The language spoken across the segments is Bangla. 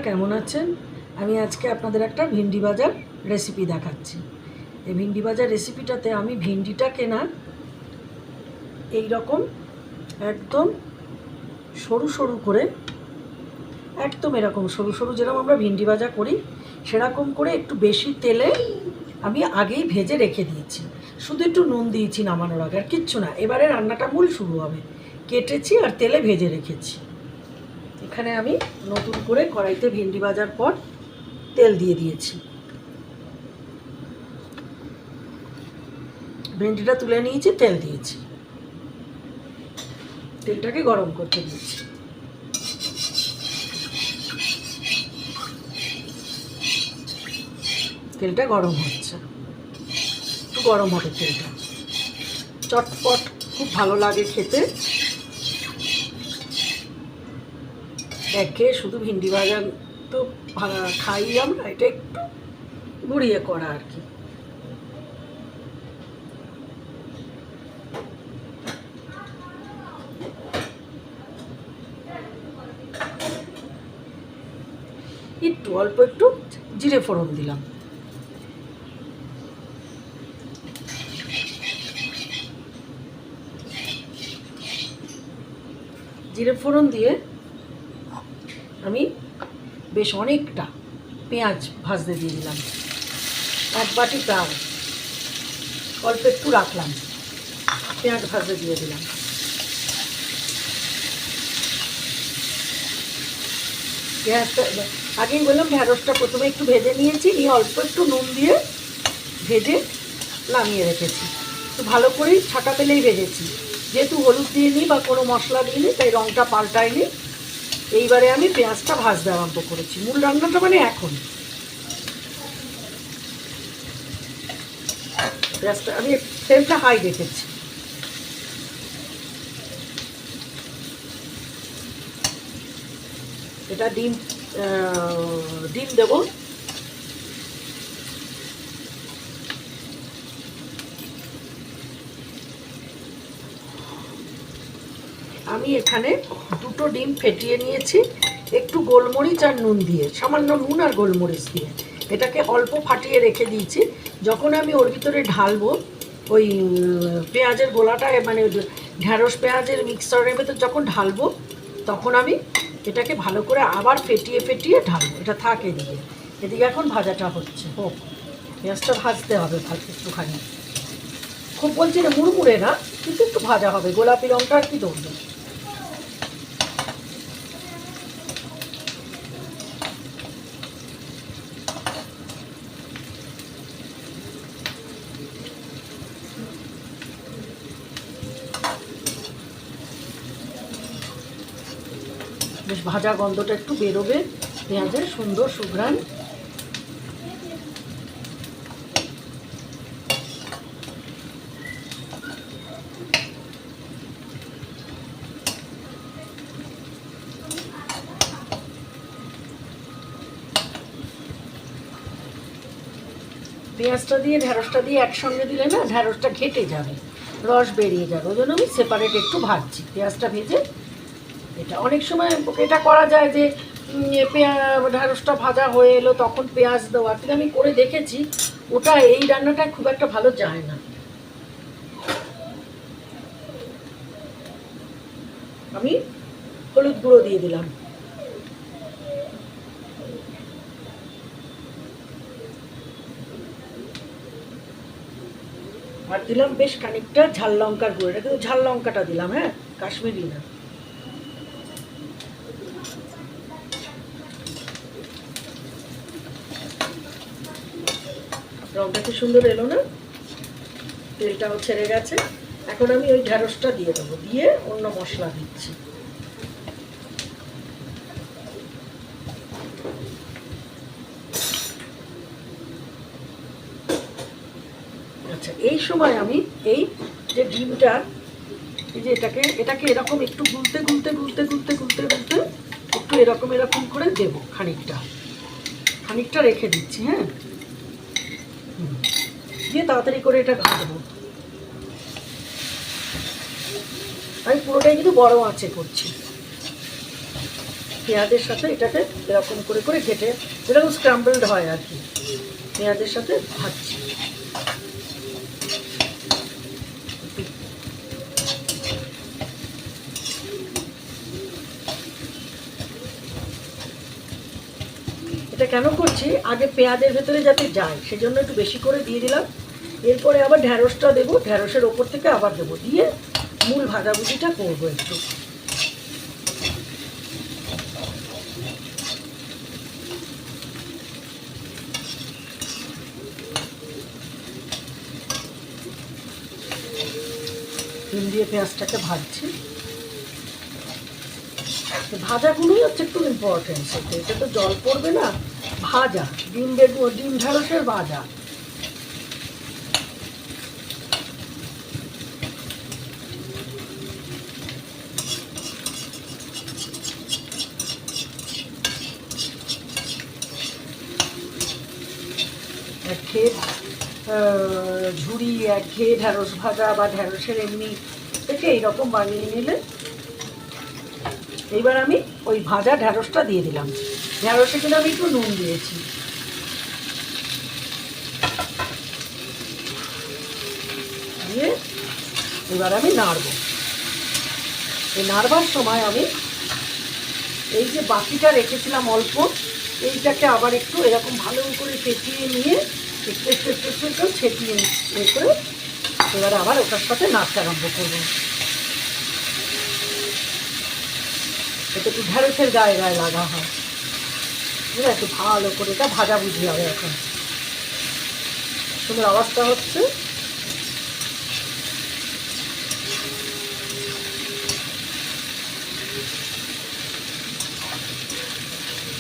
কেমন আছেন? আমি আজকে আপনাদের একটা ভিন্ডি ভাজার রেসিপি দেখাচ্ছি। এই ভিন্ডি ভাজার রেসিপিটাতে আমি ভিন্ডিটাকে না এই রকম একদম সরু সরু করে, একদম এরকম সরু সরু যেরকম আমরা ভিন্ডি ভাজা করি সেরকম করে একটু বেশি তেলে আমি আগেই ভেজে রেখে দিয়েছি। শুধু একটু নুন দিয়েছি নামানোর আগে, আর কিচ্ছু না। এবারে রান্নাটা মূল শুরু হবে। কেটেছি আর তেলে ভেজে রেখেছি। এখানে আমি নতুন করে কড়াইতে ভেন্ডি ভাজার পর তেল দিয়ে দিয়েছি। ভেন্ডিটা তুলে নিয়েছি, তেল দিয়েছি, তেলটাকে গরম করতে দিয়েছি। তেলটা গরম হচ্ছে, একটু গরম হবে তেলটা। চটপট খুব ভালো লাগে খেতে। দেখে শুধু ভিন্ডি ভাজা তো খাই আমরা, এটা একটু গুঁড়িয়ে করা আর কি। একটু অল্প একটু জিরে ফোড়ন দিলাম। জিরে ফোড়ন দিয়ে আমি বেশ অনেকটা পেঁয়াজ ভাজতে দিয়ে দিলাম। এক বাটি প্রায়, অল্প একটু রাখলাম, পেঁয়াজ ভাজতে দিয়ে দিলাম। পেঁয়াজটা আগেই বললাম ঢ্যাঁড়সটা প্রথমে একটু ভেজে নিয়েছি, নিয়ে অল্প একটু নুন দিয়ে ভেজে নামিয়ে রেখেছি। তো ভালো করেই ছাকা তেলেই ভেজেছি, যেহেতু হলুদ দিইনি বা কোনো মশলা দিইনি তাই রঙটা পাল্টায়নি। এইবারে আমি পেঁয়াজটা ভাজতে আরম্ভ করেছি। মূল রান্নাটা মানে এখন পেঁয়াজটা আমি তেলটা হাই রেখেছি। এটা ডিম দেবো। আমি এখানে দুটো ডিম ফেটিয়ে নিয়েছি, একটু গোলমরিচ আর নুন দিয়ে, সামান্য নুন আর গোলমরিচ দিয়ে এটাকে অল্প ফাটিয়ে রেখে দিয়েছি। যখন আমি ওর ভিতরে ঢালবো ওই পেঁয়াজের গোলাটা, মানে ঢ্যাঁড়স পেঁয়াজের মিক্সচারের ভেতর যখন ঢালবো তখন আমি এটাকে ভালো করে আবার ফেটিয়ে ফেটিয়ে ঢালবো। এটা থাকে এদিকে, এদিকে এখন ভাজাটা হচ্ছে। হোক, পেঁয়াজটা ভাজতে হবে একটুখানি, খুব বলছি না মুড়মুড়ে না, কিন্তু একটু ভাজা হবে। গোলাপি রঙটা আর কি ধরবে। বেশ ভাজা গন্ধটা একটু বেরোবে, পেঁয়াজের সুন্দর সুঘ্রাণ। পেঁয়াজটা দিয়ে ঢ্যাঁড়সটা দিয়ে একসঙ্গে দিলে না ঢ্যাঁড়সটা ঘেটে যাবে, রস বেরিয়ে যাবে। ওই জন্য আমি সেপারেট একটু ভাজছি। পেঁয়াজটা ভেজে এটা অনেক সময় এটা করা যায় যে ঢ্যাঁড়সটা ভাজা হয়ে এলো তখন পেঁয়াজ দেওয়া, কিন্তু আমি করে দেখেছি ওটা এই রান্নাটা খুব একটা ভালো যায় না। আমি হলুদ গুঁড়ো দিয়ে দিলাম, আর দিলাম বেশ খানিকটা ঝাল লঙ্কার গুঁড়ো। এটা কিন্তু ঝাল লঙ্কাটা দিলাম, হ্যাঁ, কাশ্মীরি না। রঙটা কি সুন্দর এলো না? তেলটাও ছেড়ে গেছে। এখন আমি ওই ঢ্যাঁড়সটা দিয়ে দেবো, দিয়ে অন্য মশলা দিচ্ছি। আচ্ছা, এই সময় আমি এই যে ডিমটা, এই যে এটাকে এরকম একটু গুলতে গুলতে গুলতে গুলতে গুলতে গুলতে একটু এরকম এরকম করে দেবো। খানিকটা রেখে দিচ্ছি, হ্যাঁ, দিয়ে তাড়াতাড়ি করে এটা ঘাঁটবো। আমি পুরোটাই কিন্তু বড় আঁচে করছি। পেঁয়াজের সাথে এটাকে এরকম করে করে ঘেটে, যেরকম স্ক্রাম্বলড হয় আর কি, পেঁয়াজের সাথে ভাজছি। এটা কেন করছি, আগে পেঁয়াজের ভেতরে যাতে যায় সেজন্য একটু বেশি করে দিয়ে দিলাম। এরপরে আবার ঢ্যাঁড়সটা দেবো, ঢ্যাঁড়সের ওপর থেকে আবার দেবো, দিয়ে মূল ভাজাভুজিটা করবো একটু। ডিম দিয়ে পেঁয়াজটাকে ভাজছি। ভাজাগুলোই হচ্ছে একটু ইম্পর্টেন্স, এটা তো জল পড়বে না, ভাজা ডিম ডিম ঢ্যাঁড়সের ভাজা। একঘেয়ে ঝুড়ি, একঘেয়ে ঢ্যাঁড়স ভাজা বা ঢ্যাঁড়সের এমনি থেকে এইরকম বানিয়ে নিলে। এইবার আমি ওই ভাজা ঢ্যাঁড়সটা দিয়ে দিলাম। ঢ্যাঁড়সে কিন্তু আমি একটু নুন দিয়েছি। দিয়ে এবার আমি নাড়ব। এই নাড়বার সময় আমি এই যে বাকিটা রেখেছিলাম অল্প, এইটাকে আবার একটু এরকম ভালো করে ফেটিয়ে নিয়ে একটু একটু একটু একটু একটু ছেটিয়ে করে এবারে আবার ওটার সাথে নাড়তে আরম্ভ করবো। এটা একটু ঢ্যাঁড়সের গায়ে গায়ে লাগা হয়, বুঝলে, একটু ভালো করে এটা ভাজা বুঝি হবে। এখন সুন্দর আওয়াজটা হচ্ছে।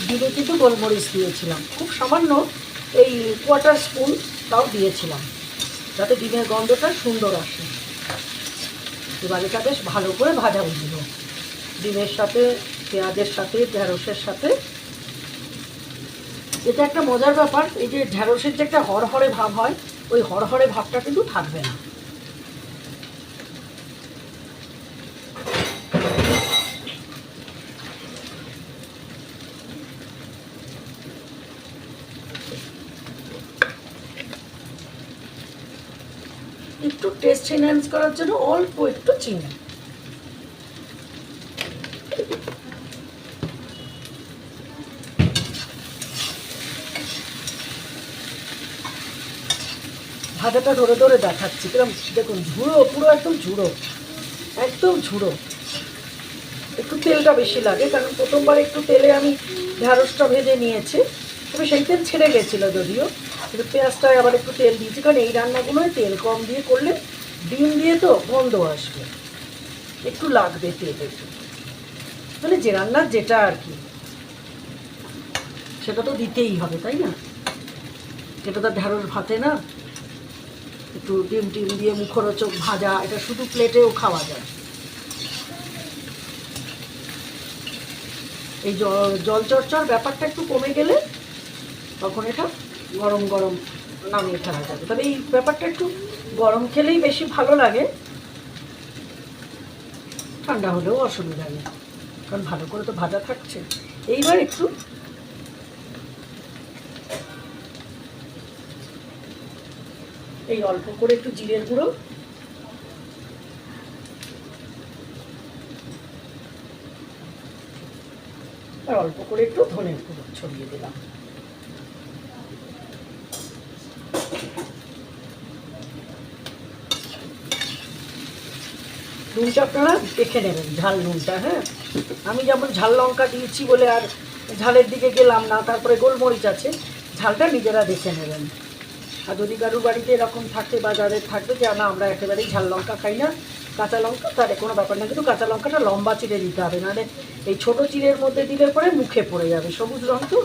ডিমে কিন্তু গোলমরিচ দিয়েছিলাম খুব সামান্য, এই কোয়ার্টার স্পুন তাও দিয়েছিলাম, যাতে ডিমের গন্ধটা সুন্দর আসে। এবার এটা বেশ ভালো করে ভাজা বুঝিব, ডিমের সাথে, পেঁয়াজের সাথে, ঢ্যাঁড়সের সাথে। এটা একটা মজার ব্যাপার, এই যে ঢ্যাঁড়সের যে একটা হরহরে ভাব হয়, ওই হরহরে ভাবটা কিন্তু থাকবে না। একটু টেস্ট এনহ্যান্স করার জন্য অল্প একটু চিনি। ভাজাটা ধরে ধরে দেখাচ্ছি, কিরম দেখুন, ঝুড়ো, পুরো একদম ঝুড়ো, একদম ঝুড়ো। একটু তেলটা বেশি লাগে, কারণ প্রথমবার একটু তেলে আমি ঢ্যাঁড়সটা ভেজে নিয়েছি, তবে সেই তেল ছেড়ে গেছিলো যদিও, কিন্তু পেঁয়াজটায় আবার একটু তেল দিয়েছি, কারণ এই রান্নাগুলোয় তেল কম দিয়ে করলে ডিম দিয়ে তো গন্ধ আসবে, একটু লাগবে তেল একটু, মানে যে রান্নার যেটা আর কি, সেটা তো দিতেই হবে, তাই না? এটা তো ঢ্যাঁড়স ভাতে না, একটু ডিম টিম দিয়ে মুখরোচক ভাজা, এটা শুধু প্লেটেও খাওয়া যায়। এই জল চর্চার ব্যাপারটা একটু কমে গেলে তখন এটা গরম গরম নামিয়ে ফেলা যাবে। তবে এই ব্যাপারটা একটু গরম খেলেই বেশি ভালো লাগে, ঠান্ডা হলেও অসুবিধা নেই, কারণ ভালো করে তো ভাজা থাকছে। এইবার একটু এই অল্প করে একটু জিরের গুঁড়ো, আর অল্প করে একটু ধনের গুঁড়ো ছড়িয়ে দিলাম। নুনটা আপনারা দেখে নেবেন, ঝাল নুনটা। হ্যাঁ, আমি যেমন ঝাল লঙ্কা দিয়েছি বলে আর ঝালের দিকে গেলাম না, তারপরে গোলমরিচ আছে, ঝালটা নিজেরা দেখে নেবেন। আর যদি কারুর বাড়িতে এরকম থাকে বা যাদের থাকবে যে না আমরা একেবারেই ঝাল লঙ্কা খাই না, কাঁচা লঙ্কা, তাহলে কোনো ব্যাপার না, কিন্তু কাঁচা লঙ্কাটা লম্বা চিড়ে দিতে হবে, নাহলে এই ছোটো চিড়ের মধ্যে দিলে পরে মুখে পড়ে যাবে, সবুজ রঙ তো,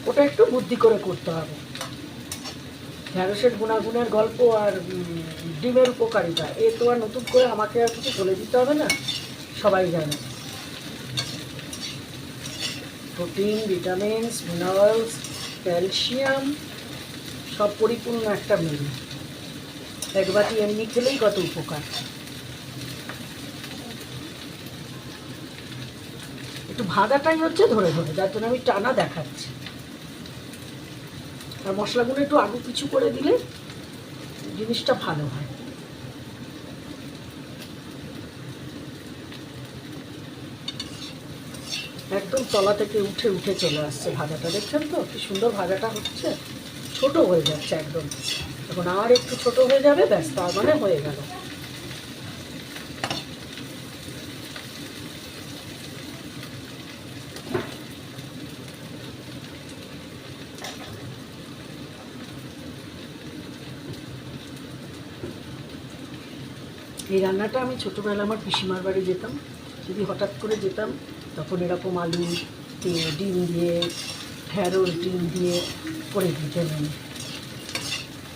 ওটা একটু বুদ্ধি করে করতে হবে। ঢ্যাঁড়সের গুণাগুণের গল্প আর ডিমের উপকারিতা, এ তো আর নতুন করে আমাকে আর কিছু বলে দিতে হবে না, সবাই জানে। প্রোটিন, ভিটামিনস, মিনারেলস, ক্যালসিয়াম সব পরিপূর্ণ একটা মিল। এক বাটি এমনি খেলেই কত উপকার। একটু ভাজাটাই হচ্ছে ধরে ধরে, যার জন্য আমি টানা দেখাচ্ছি। আর মশলাগুলো একটু আগু পিছু করে দিলে জিনিসটা ভালো হয়। একদম তলা থেকে উঠে উঠে চলে আসছে ভাজাটা, দেখছেন তো কি সুন্দর ভাজাটা হচ্ছে, ছোট হয়ে যাচ্ছে একদম। এখন আর একটু ছোট হয়ে যাবে, ব্যাস তার মানে হয়ে গেল। এই রান্নাটা আমি ছোটোবেলা আমার পিসিমার বাড়ি যেতাম, যদি হঠাৎ করে যেতাম তখন এরকম আলু ডিম দিয়ে, ঢ্যাঁড়স ডিম দিয়ে করে দিতেন।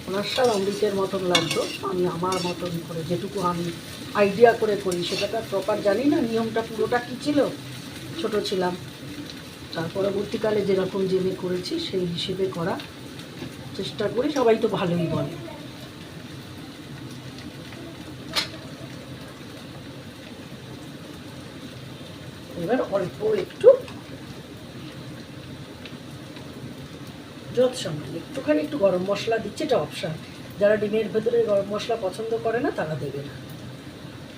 ওনার স্বাদ অমৃতের মতন লাগতো। আমি আমার মতন করে যেটুকু আমি আইডিয়া করে করি, সেটা তো প্রপার জানি না নিয়মটা পুরোটা কী ছিল, ছোট ছিলাম। তার পরবর্তীকালে যেরকম জেনে করেছি সেই হিসেবে করা চেষ্টা করি, সবাই তো ভালোই বলে। এবার অল্প একটু সামান্য একটুখানি একটু গরম মশলা দিচ্ছে, এটা অপশান। যারা ডিমের ভেতরে গরম মশলা পছন্দ করে না তারা দেবে না,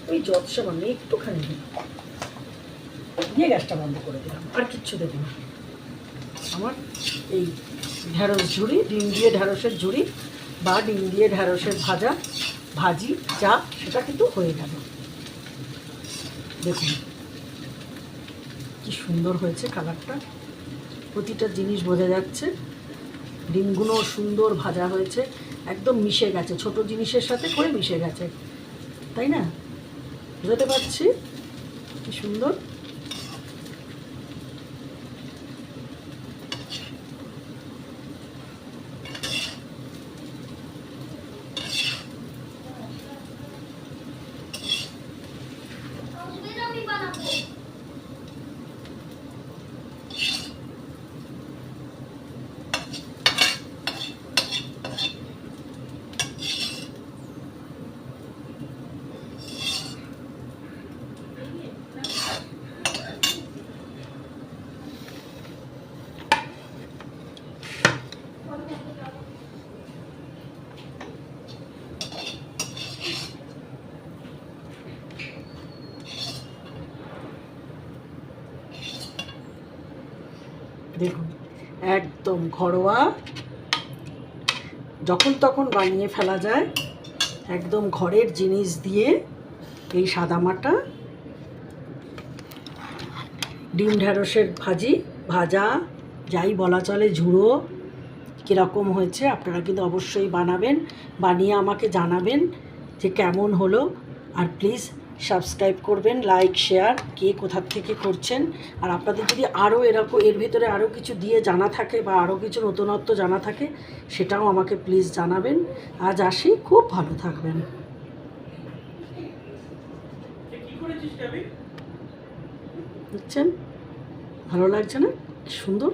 ওই সামান্য একটুখানি দিয়ে গ্যাসটা বন্ধ করে দিলাম, আর কিচ্ছু দেবো না। আমার এই ঢ্যাঁড়স ঝুড়ি, ডিম দিয়ে ঢ্যাঁড়সের ঝুড়ি বা ডিম দিয়ে ঢ্যাঁড়সের ভাজি যা, সেটা কিন্তু হয়ে গেল। দেখুন কি সুন্দর হয়েছে কালারটা, প্রতিটা জিনিস বোঝা যাচ্ছে। ডিমগুলো সুন্দর ভাজা হয়েছে, একদম মিশে গেছে, ছোট জিনিসের সাথে করে মিশে গেছে, তাই না? বুঝতে পারছি কি সুন্দর। দেখুন একদম ঘরোয়া, যখন তখন বানিয়ে ফেলা যায়, একদম ঘরের জিনিস দিয়ে এই সাদামাটা ডিম ঢ্যাঁড়সের ভাজা যাই বলা চলে, ঝুড়ো কীরকম হয়েছে। আপনারা কিন্তু অবশ্যই বানাবেন, বানিয়ে আমাকে জানাবেন যে কেমন হলো। আর প্লিজ সাবস্ক্রাইব করবেন, লাইক শেয়ার, কে কোথার থেকে করছেন। আর আপনাদের যদি আরও এরকম এর ভিতরে আরও কিছু দিয়ে জানা থাকে বা আরও কিছু নতুনত্ব জানা থাকে, সেটাও আমাকে প্লিজ জানাবেন। আজ আসি, খুব ভালো থাকবেন। দেখছেন ভালো লাগছে না, সুন্দর।